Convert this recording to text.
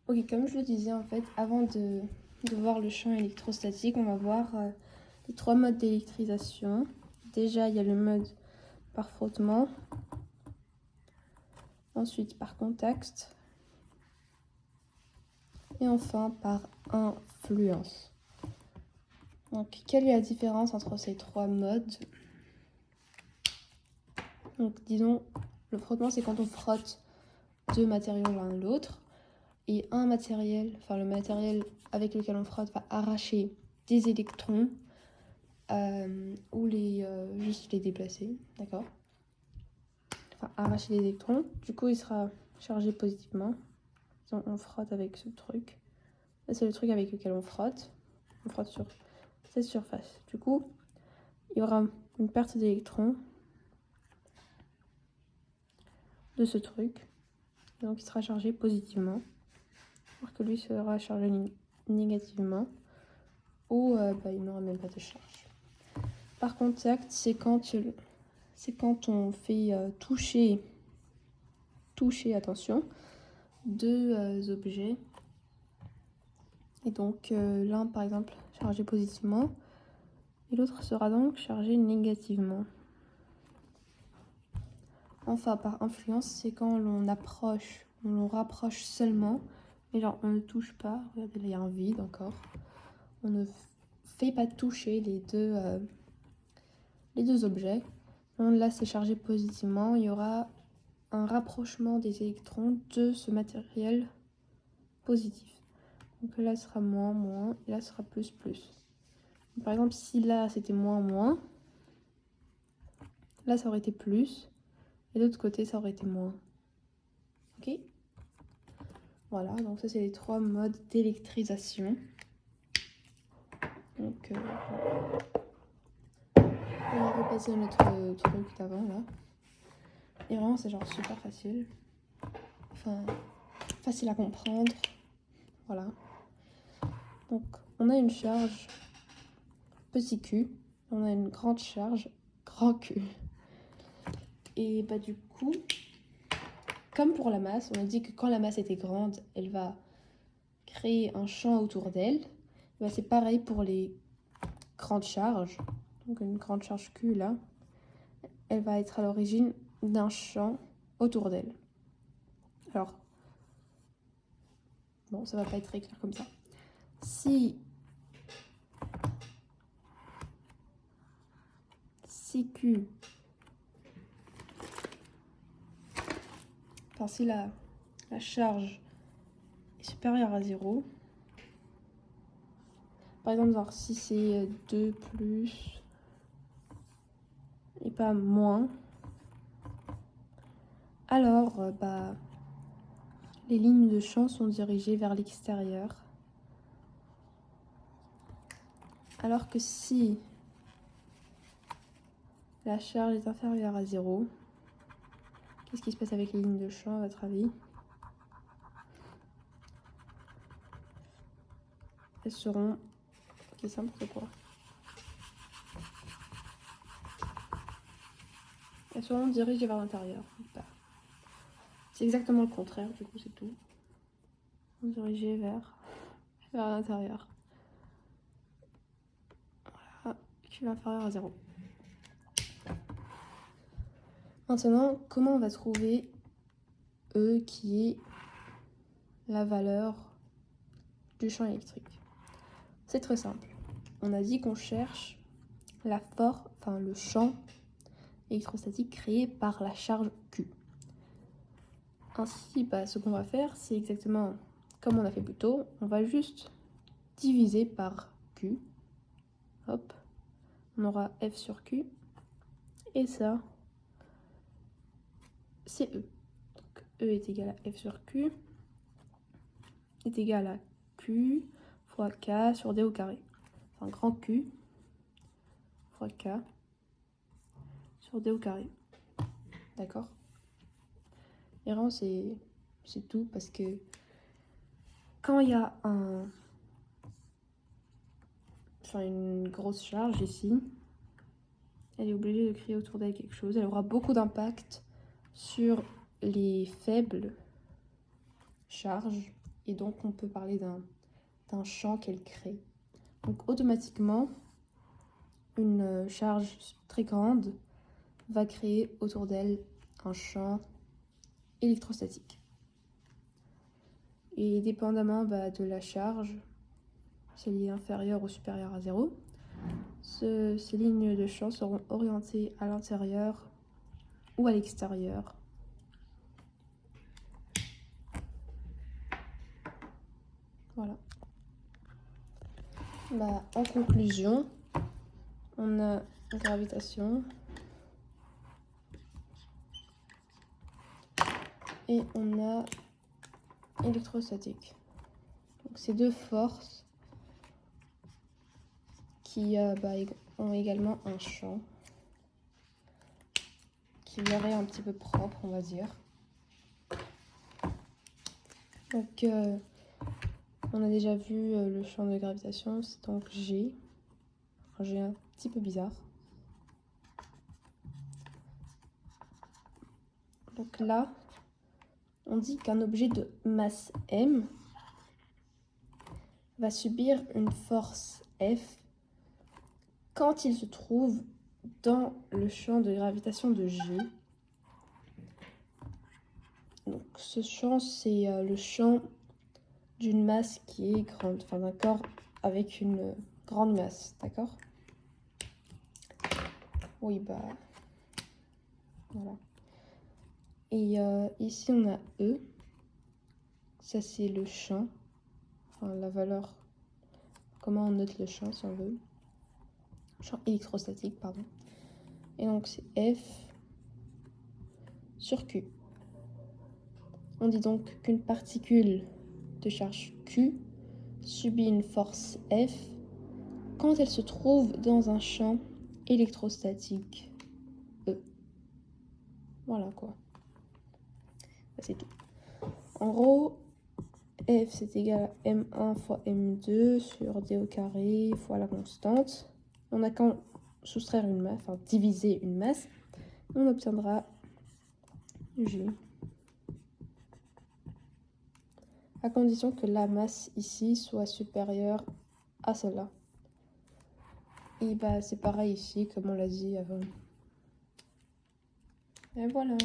Ok, comme je le disais, en fait, avant de voir le champ électrostatique, on va voir les 3 modes d'électrisation. Déjà, il y a le mode par frottement, ensuite par contact, et enfin par influence. Donc, quelle est la différence entre ces 3 modes? Donc, disons, le frottement, c'est quand on frotte 2 matériaux l'un l'autre, et un matériel, enfin le matériel avec lequel on frotte, va arracher des électrons ou juste les déplacer, d'accord? Enfin, arracher les électrons. Du coup, il sera chargé positivement. On frotte avec ce truc. Là, c'est le truc avec lequel on frotte. On frotte sur cette surface. Du coup, il y aura une perte d'électrons de ce truc. Donc, il sera chargé positivement. Alors que lui sera chargé négativement. Ou il n'aura même pas de charge. Par contact, c'est quand on fait toucher, attention, 2 objets. Et donc l'un par exemple chargé positivement et l'autre sera donc chargé négativement. Enfin, par influence, c'est quand l'on rapproche seulement, mais genre on ne touche pas. Regardez, là il y a un vide encore. On ne fait pas toucher les deux objets. Donc là c'est chargé positivement, il y aura un rapprochement des électrons de ce matériel positif. Donc là ce sera moins, et là ce sera plus. Par exemple, si là c'était moins, là ça aurait été plus, et de l'autre côté ça aurait été moins. Ok? Voilà, donc ça c'est les 3 modes d'électrisation. Donc on va repasser notre truc d'avant là. Et vraiment c'est genre super facile. Enfin, facile à comprendre. Voilà. Donc on a une charge petit q, on a une grande charge grand Q. Et du coup, comme pour la masse, on a dit que quand la masse était grande, elle va créer un champ autour d'elle. C'est pareil pour les grandes charges. Donc une grande charge Q là, elle va être à l'origine d'un champ autour d'elle. Alors, bon, ça va pas être très clair comme ça. Si Q, enfin si la charge est supérieure à 0, par exemple, genre, si c'est 2 plus et pas moins, alors les lignes de champ sont dirigées vers l'extérieur. Alors que si la charge est inférieure à 0, qu'est-ce qui se passe avec les lignes de champ à votre avis? Elles seront... Ok, c'est n'importe quoi. Elles seront dirigées vers l'intérieur. C'est exactement le contraire, du coup c'est tout. Dirigées vers l'intérieur. Voilà, Q inférieur à 0. Maintenant, comment on va trouver E qui est la valeur du champ électrique? C'est très simple. On a dit qu'on cherche le champ électrostatique créé par la charge Q. Ainsi, ce qu'on va faire, c'est exactement comme on a fait plus tôt. On va juste diviser par Q. Hop. On aura F sur Q. Et ça, c'est E. Donc, E est égal à F sur Q est égal à Q fois K sur D au carré. Enfin, grand Q fois K sur D au carré. D'accord? Et vraiment, c'est tout parce que quand il y a une grosse charge ici, elle est obligée de créer autour d'elle quelque chose. Elle aura beaucoup d'impact sur les faibles charges et donc on peut parler d'un champ qu'elle crée. Donc automatiquement, une charge très grande va créer autour d'elle un champ électrostatique. Et dépendamment de la charge, si elle est inférieure ou supérieure à 0, ces lignes de champ seront orientées à l'intérieur ou à l'extérieur. Voilà. En conclusion, on a gravitation et on a électrostatique. Donc ces deux forces qui ont également un champ qui leur est un petit peu propre, on va dire. Donc on a déjà vu le champ de gravitation, c'est donc G. Un G un petit peu bizarre. Donc là, on dit qu'un objet de masse M va subir une force F quand il se trouve dans le champ de gravitation de G. Donc ce champ, c'est le champ d'une masse qui est grande, enfin d'un corps avec une grande masse, d'accord? Oui, voilà. Et ici, on a E. Ça, c'est le champ, enfin la valeur, comment on note le champ si on veut. Champ électrostatique, pardon. Et donc, c'est F sur Q. On dit donc qu'une particule de charge Q subit une force F quand elle se trouve dans un champ électrostatique E. Voilà quoi. C'est tout. En gros, F c'est égal à M1 fois M2 sur D au carré fois la constante. On n'a qu'à soustraire une masse, enfin diviser une masse, on obtiendra G. À condition que la masse ici soit supérieure à celle-là. Et c'est pareil ici, comme on l'a dit avant. Et voilà.